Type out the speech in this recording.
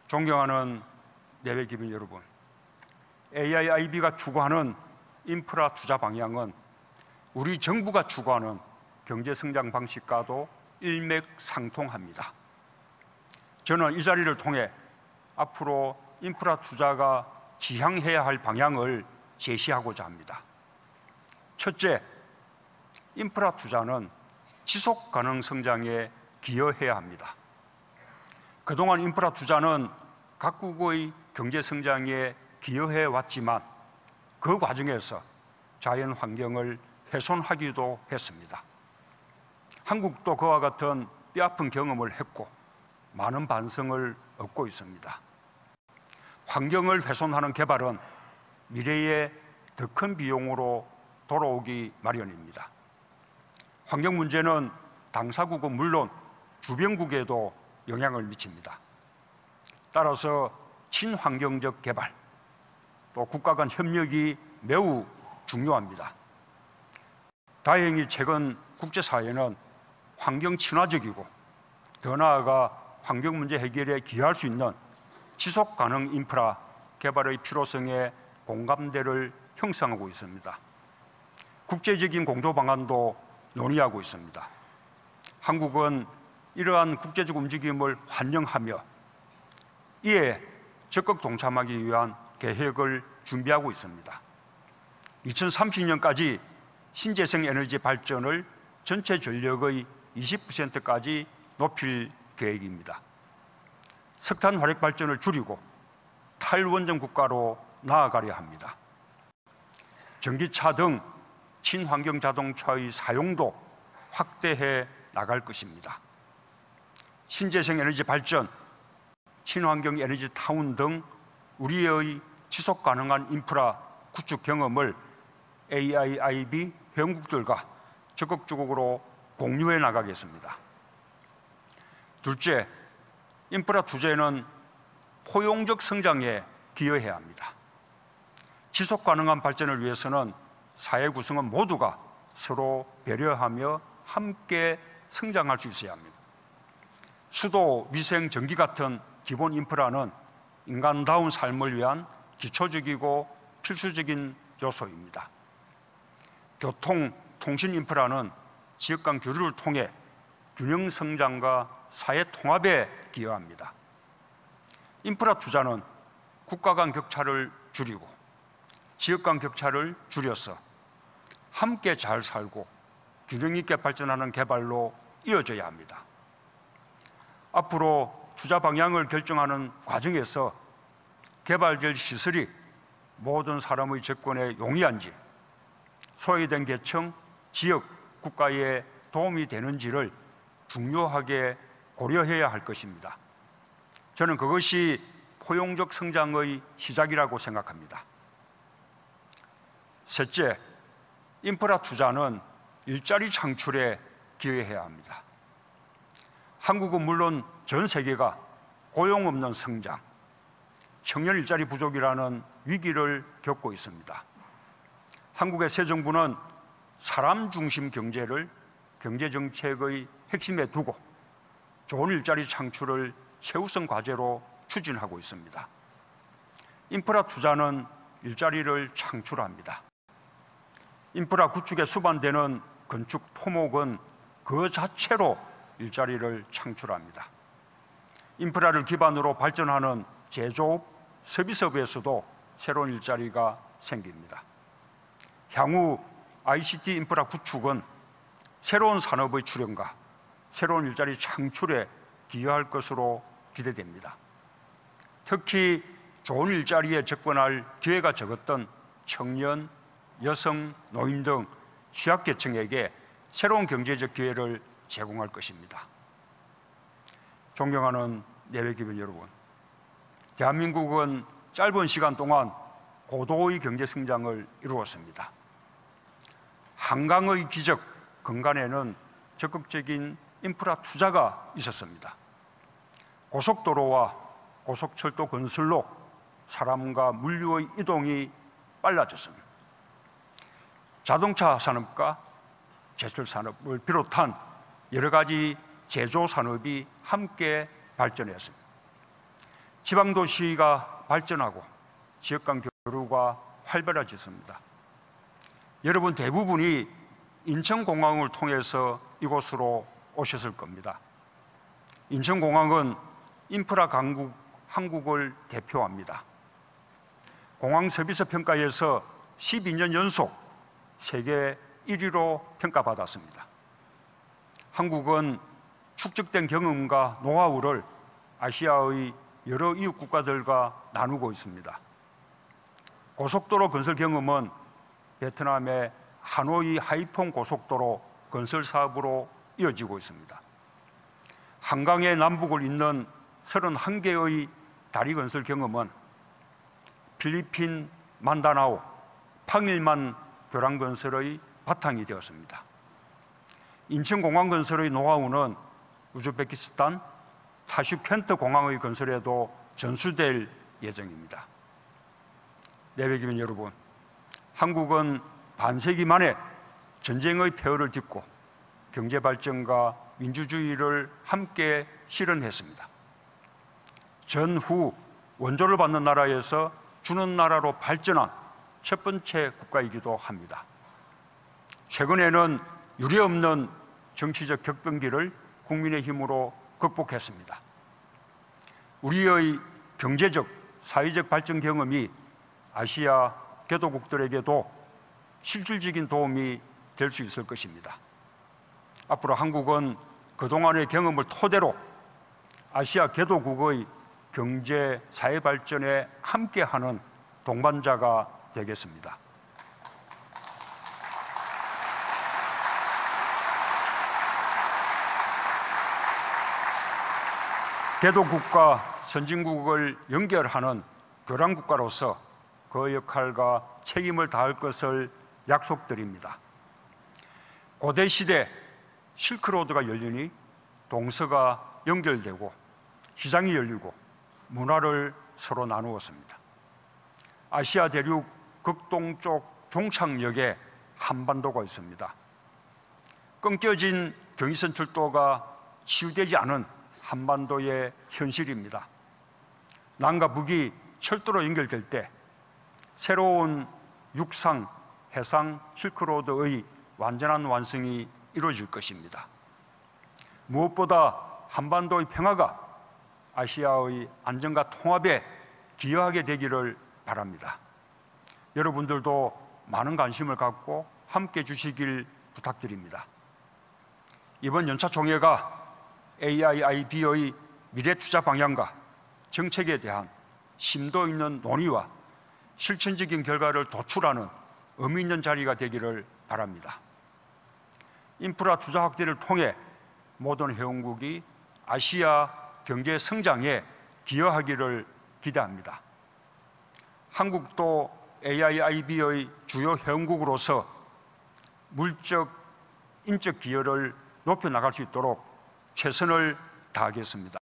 존경하는 내외 기민 여러분, AIIB가 추구하는 인프라 투자 방향은 우리 정부가 추구하는 경제 성장 방식과도 일맥상통합니다. 저는 이 자리를 통해 앞으로 인프라 투자가 지향해야 할 방향을 제시하고자 합니다. 첫째, 인프라 투자는 지속 가능 성장에 기여해야 합니다. 그동안 인프라 투자는 각국의 경제 성장에 기여해 왔지만 그 과정에서 자연 환경을 훼손하기도 했습니다. 한국도 그와 같은 뼈아픈 경험을 했고 많은 반성을 얻고 있습니다. 환경을 훼손하는 개발은 미래에 더 큰 비용으로 돌아오기 마련입니다. 환경 문제는 당사국은 물론 주변국에도 영향을 미칩니다. 따라서 친환경적 개발, 또 국가 간 협력이 매우 중요합니다. 다행히 최근 국제사회는 환경 친화적이고 더 나아가 환경 문제 해결에 기여할 수 있는 지속 가능 인프라 개발의 필요성에 공감대를 형성하고 있습니다. 국제적인 공조 방안도 논의하고 있습니다. 한국은 이러한 국제적 움직임을 환영하며 이에 적극 동참하기 위한 계획을 준비하고 있습니다. 2030년까지 신재생 에너지 발전을 전체 전력의 20%까지 높일 계획입니다. 석탄 화력 발전을 줄이고 탈원전 국가로 나아가려 합니다. 전기차 등 친환경 자동차의 사용도 확대해 나갈 것입니다. 신재생 에너지 발전, 친환경 에너지 타운 등 우리의 지속 가능한 인프라 구축 경험을 AIIB 회원국들과 적극적으로 공유해 나가겠습니다. 둘째, 인프라 투자에는 포용적 성장에 기여해야 합니다. 지속 가능한 발전을 위해서는 사회 구성원 모두가 서로 배려하며 함께 성장할 수 있어야 합니다. 수도, 위생, 전기 같은 기본 인프라는 인간다운 삶을 위한 기초적이고 필수적인 요소입니다. 교통, 통신 인프라는 지역 간 교류를 통해 균형 성장과 사회 통합에 기여합니다. 인프라 투자는 국가 간 격차를 줄이고 지역 간 격차를 줄여서 함께 잘 살고 균형 있게 발전하는 개발로 이어져야 합니다. 앞으로 투자 방향을 결정하는 과정에서 개발될 시설이 모든 사람의 접근에 용이한지, 소외된 계층, 지역, 국가에 도움이 되는지를 중요하게 고려해야 할 것입니다. 저는 그것이 포용적 성장의 시작이라고 생각합니다. 셋째, 인프라 투자는 일자리 창출에 기여해야 합니다. 한국은 물론 전 세계가 고용 없는 성장, 청년 일자리 부족이라는 위기를 겪고 있습니다. 한국의 새 정부는 사람 중심 경제를 경제정책의 핵심에 두고 좋은 일자리 창출을 최우선 과제로 추진하고 있습니다. 인프라 투자는 일자리를 창출합니다. 인프라 구축에 수반되는 건축 토목은 그 자체로 일자리를 창출합니다. 인프라를 기반으로 발전하는 제조업, 서비스업에서도 새로운 일자리가 생깁니다. 향후 ICT 인프라 구축은 새로운 산업의 출현과 새로운 일자리 창출에 기여할 것으로 기대됩니다. 특히 좋은 일자리에 접근할 기회가 적었던 청년, 여성, 노인 등 취약계층에게 새로운 경제적 기회를 제공할 것입니다. 존경하는 내외기민 여러분, 대한민국은 짧은 시간 동안 고도의 경제 성장을 이루었습니다. 한강의 기적 근간에는 적극적인 인프라 투자가 있었습니다. 고속도로와 고속철도 건설로 사람과 물류의 이동이 빨라졌습니다. 자동차 산업과 제철 산업을 비롯한 여러 가지 제조 산업이 함께 발전했습니다. 지방도시가 발전하고 지역 간 교류가 활발해졌습니다. 여러분 대부분이 인천공항을 통해서 이곳으로 오셨을 겁니다. 인천공항은 인프라 강국 한국을 대표합니다. 공항 서비스 평가에서 12년 연속 세계 1위로 평가받았습니다. 한국은 축적된 경험과 노하우를 아시아의 여러 이웃 국가들과 나누고 있습니다. 고속도로 건설 경험은 베트남의 하노이 하이퐁 고속도로 건설 사업으로 이어지고 있습니다. 한강의 남북을 잇는 31개의 다리 건설 경험은 필리핀 만다나오 팡일만 교량 건설의 바탕이 되었습니다. 인천공항 건설의 노하우는 우즈베키스탄 타슈켄트 공항의 건설에도 전수될 예정입니다. 내외기민 여러분, 한국은 반세기 만에 전쟁의 폐허를 딛고 경제 발전과 민주주의를 함께 실현했습니다. 전후 원조를 받는 나라에서 주는 나라로 발전한 첫 번째 국가이기도 합니다. 최근에는 유례없는 정치적 격변기를 국민의 힘으로 극복했습니다. 우리의 경제적, 사회적 발전 경험이 아시아 개도국들에게도 실질적인 도움이 될 수 있을 것입니다. 앞으로 한국은 그동안의 경험을 토대로 아시아 개도국의 경제, 사회 발전에 함께하는 동반자가 되겠습니다. 개도국과 선진국을 연결하는 교량국가로서 그 역할과 책임을 다할 것을 약속드립니다. 고대 시대 실크로드가 열리니 동서가 연결되고 시장이 열리고 문화를 서로 나누었습니다. 아시아 대륙 극동쪽 종착역에 한반도가 있습니다. 끊겨진 경의선 철도가 치유되지 않은 한반도의 현실입니다. 남과 북이 철도로 연결될 때 새로운 육상, 해상 실크로드의 완전한 완성이 이루어질 것입니다. 무엇보다 한반도의 평화가 아시아의 안정과 통합에 기여하게 되기를 바랍니다. 여러분들도 많은 관심을 갖고 함께 주시길 부탁드립니다. 이번 연차 총회가 AIIB의 미래 투자 방향과 정책에 대한 심도 있는 논의와 실천적인 결과를 도출하는 의미 있는 자리가 되기를 바랍니다. 인프라 투자 확대를 통해 모든 회원국이 아시아 경제 성장에 기여하기를 기대합니다. 한국도 AIIB의 주요 회원국으로서 물적, 인적 기여를 높여 나갈 수 있도록 최선을 다하겠습니다.